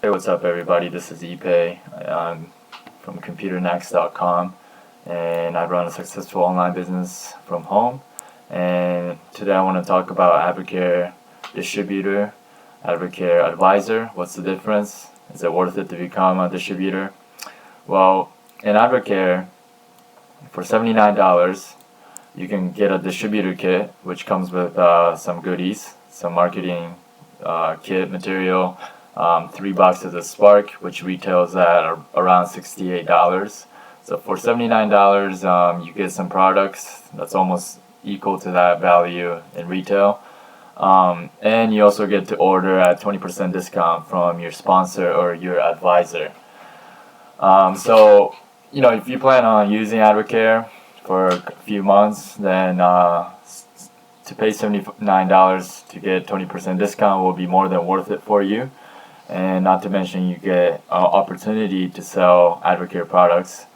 Hey, what's up, everybody? This is Ipe. I'm from ComputerNext.com, and I run a successful online business from home. And today I want to talk about AdvoCare Distributor, AdvoCare Advisor. What's the difference? Is it worth it to become a distributor? Well, in AdvoCare, for $79, you can get a distributor kit, which comes with some goodies, some marketing kit material, 3 boxes of Spark, which retails at around $68. So for $79, you get some products that's almost equal to that value in retail. And you also get to order at 20% discount from your sponsor or your advisor. So, if you plan on using AdvoCare for a few months, then to pay $79 to get 20% discount will be more than worth it for you. And not to mention, you get an opportunity to sell AdvoCare products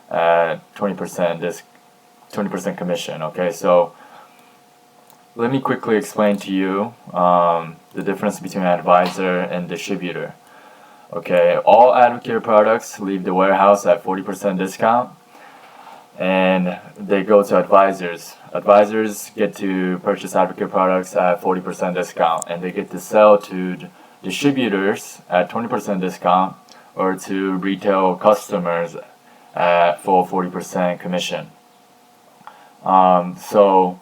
at 20% commission. Okay, so let me quickly explain to you the difference between advisor and distributor. Okay, all AdvoCare products leave the warehouse at 40% discount, and they go to advisors. Advisors get to purchase AdvoCare products at 40% discount, and they get to sell to distributors at 20% discount or to retail customers at full 40% commission. So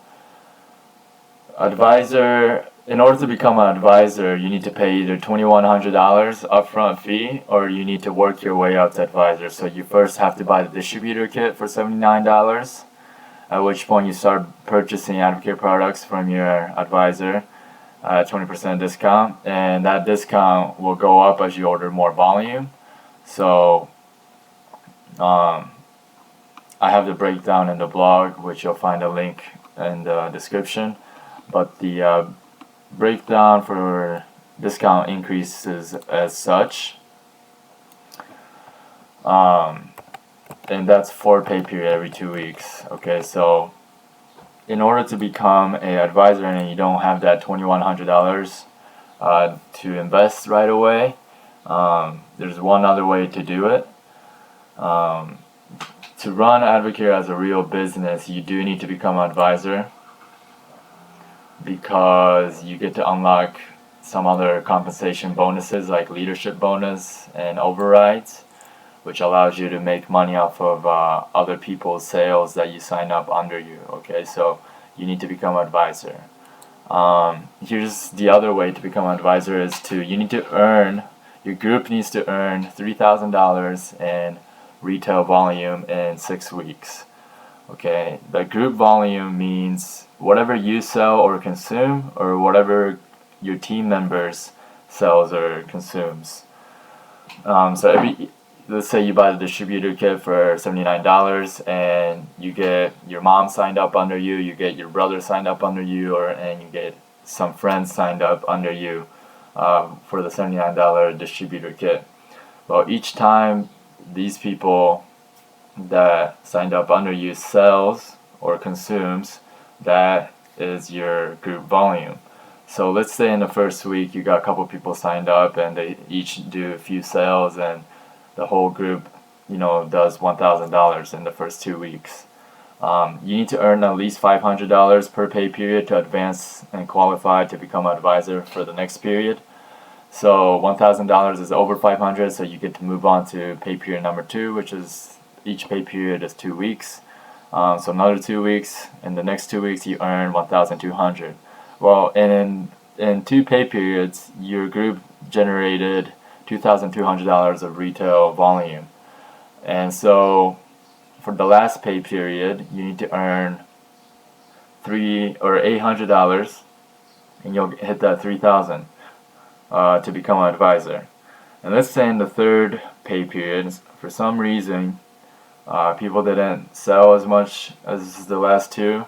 advisor, in order to become an advisor, you need to pay either $2,100 upfront fee, or you need to work your way up to advisor. So you first have to buy the distributor kit for $79, at which point you start purchasing AdvoCare products from your advisor at 20% discount, and that discount will go up as you order more volume. So I have the breakdown in the blog, which you'll find a link in the description, but the breakdown for discount increases as such, and that's 4 pay period every 2 weeks. Okay, so in order to become an advisor and you don't have that $2,100 to invest right away, there's one other way to do it. To run AdvoCare as a real business, you do need to become an advisor, because you get to unlock some other compensation bonuses like leadership bonus and overrides, which allows you to make money off of other people's sales that you sign up under you. Okay, so you need to become an advisor. Here's the other way to become an advisor: your group needs to earn $3,000 in retail volume in 6 weeks. Okay, the group volume means whatever you sell or consume, or whatever your team members sells or consumes. Let's say you buy the distributor kit for $79, and you get your mom signed up under you, you get your brother signed up under you, and you get some friends signed up under you for the $79 distributor kit. Well, each time these people that signed up under you sells or consumes, that is your group volume. So let's say in the first week you got a couple people signed up and they each do a few sales, and the whole group does $1,000 in the first 2 weeks. You need to earn at least $500 per pay period to advance and qualify to become an advisor for the next period. So $1,000 is over $500, so you get to move on to pay period number 2, which is each pay period is 2 weeks. So another 2 weeks, in the next 2 weeks you earn $1,200. Well, in 2 pay periods, your group generated $2,200 of retail volume. And so for the last pay period, you need to earn $800, and you'll hit that $3,000 to become an advisor. And let's say in the third pay period, for some reason, people didn't sell as much as the last 2,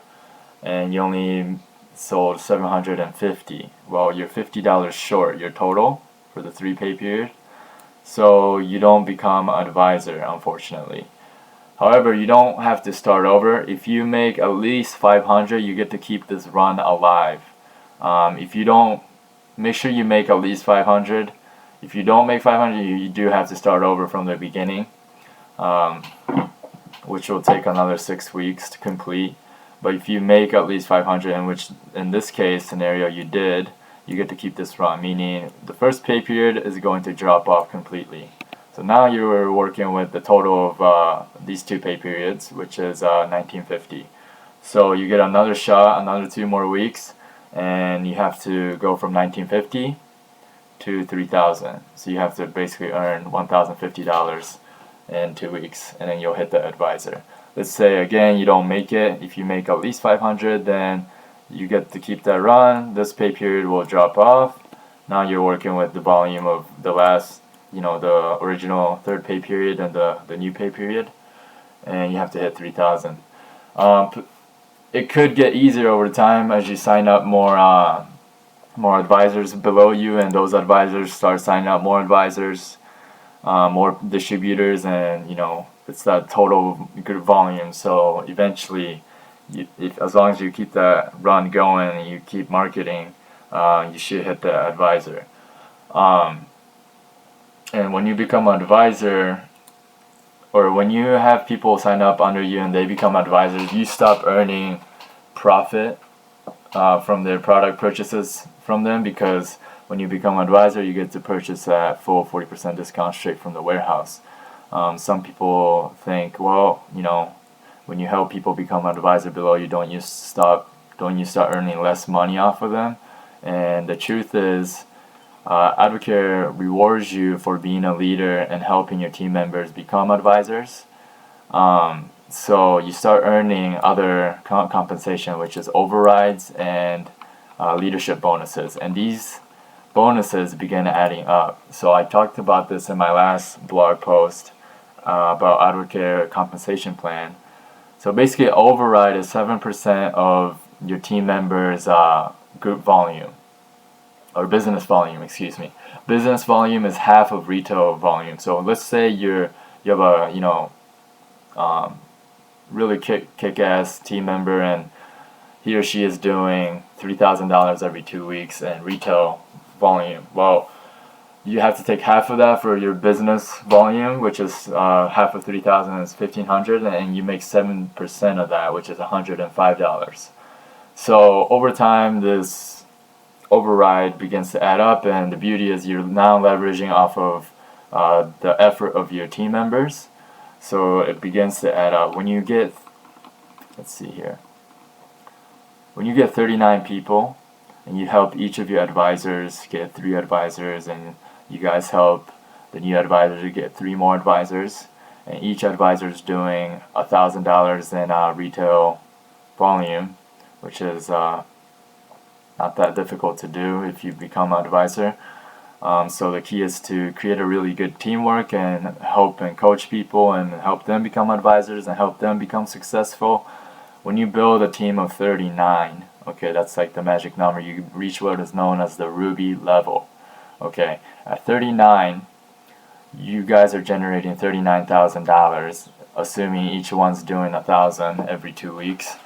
and you only sold $750. Well, you're $50 short your total for the 3 pay period, so you don't become an advisor, unfortunately. However, you don't have to start over. If you make at least $500, you get to keep this run alive. If you don't, make sure you make at least $500. if you don't make 500, you do have to start over from the beginning, which will take another 6 weeks to complete. But if you make at least 500, in which in this case scenario you did, you get to keep this run, meaning the first pay period is going to drop off completely. So now you're working with the total of these 2 pay periods, which is $19.50. So you get another shot, another 2 more weeks, and you have to go from $19.50 to $3,000. So you have to basically earn $1,050 in 2 weeks, and then you'll hit the advisor. Let's say again you don't make it. If you make at least 500, then you get to keep that run. This pay period will drop off. Now you're working with the volume of the last, the original 3rd pay period and the new pay period, and you have to hit 3,000. It could get easier over time as you sign up more advisors below you, and those advisors start signing up more advisors, more distributors, and it's that total good volume. So eventually, as long as you keep that run going and you keep marketing, you should hit the advisor. And when you become an advisor, or when you have people sign up under you and they become advisors, you stop earning profit from their product purchases from them, because when you become an advisor, you get to purchase at full 40% discount straight from the warehouse. Some people think, well, when you help people become an advisor below you, don't you start earning less money off of them? And the truth is, AdvoCare rewards you for being a leader and helping your team members become advisors. So you start earning other compensation, which is overrides and leadership bonuses, and these bonuses begin adding up. So I talked about this in my last blog post about AdvoCare compensation plan. So basically, override is 7% of your team members' group volume, or business volume, excuse me. Business volume is half of retail volume. So let's say you have a really kick-ass team member, and he or she is doing $3,000 every 2 weeks in retail volume. Well, you have to take half of that for your business volume, which is half of 3,000 is 1,500, and you make 7% of that, which is $105. So over time, this override begins to add up, and the beauty is you're now leveraging off of the effort of your team members. So it begins to add up. When you get, let's see here, when you get 39 people, and you help each of your advisors get 3 advisors, and you guys help the new advisor to get 3 more advisors, and each advisor is doing $1,000 in retail volume, which is not that difficult to do if you become an advisor. So the key is to create a really good teamwork and help and coach people and help them become advisors and help them become successful. When you build a team of 39, okay, that's like the magic number. You reach what is known as the Ruby level. Okay, at 39, you guys are generating $39,000, assuming each one's doing $1,000 every 2 weeks.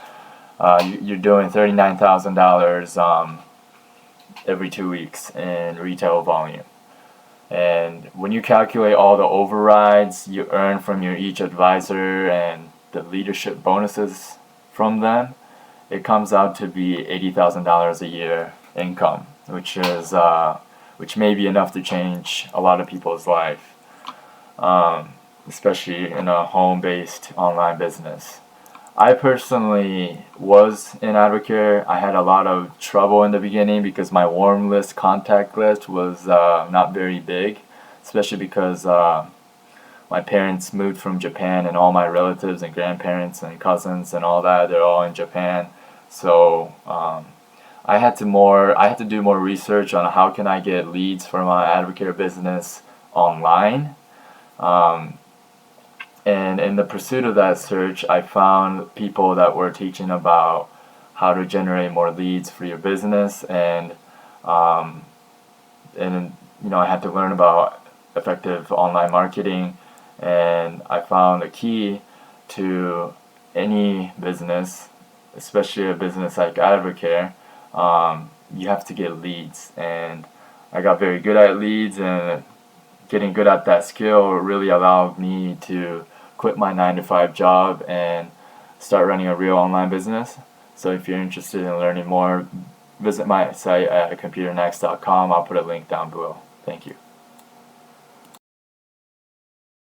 You're doing $39,000 every 2 weeks in retail volume. And when you calculate all the overrides you earn from your each advisor and the leadership bonuses from them, it comes out to be $80,000 a year income, which may be enough to change a lot of people's life, especially in a home-based online business. I personally was in AdvoCare. I had a lot of trouble in the beginning because my warm list contact list was not very big, especially because my parents moved from Japan, and all my relatives and grandparents and cousins and all that, they're all in Japan. So I had to do more research on how can I get leads for my AdvoCare business online. And in the pursuit of that search, I found people that were teaching about how to generate more leads for your business, and I had to learn about effective online marketing. And I found a key to any business, especially a business like AdvoCare. You have to get leads, and I got very good at leads, and getting good at that skill really allowed me to quit my 9 to 5 job and start running a real online business. So if you're interested in learning more, visit my site at computernext.com. I'll put a link down below. Thank you.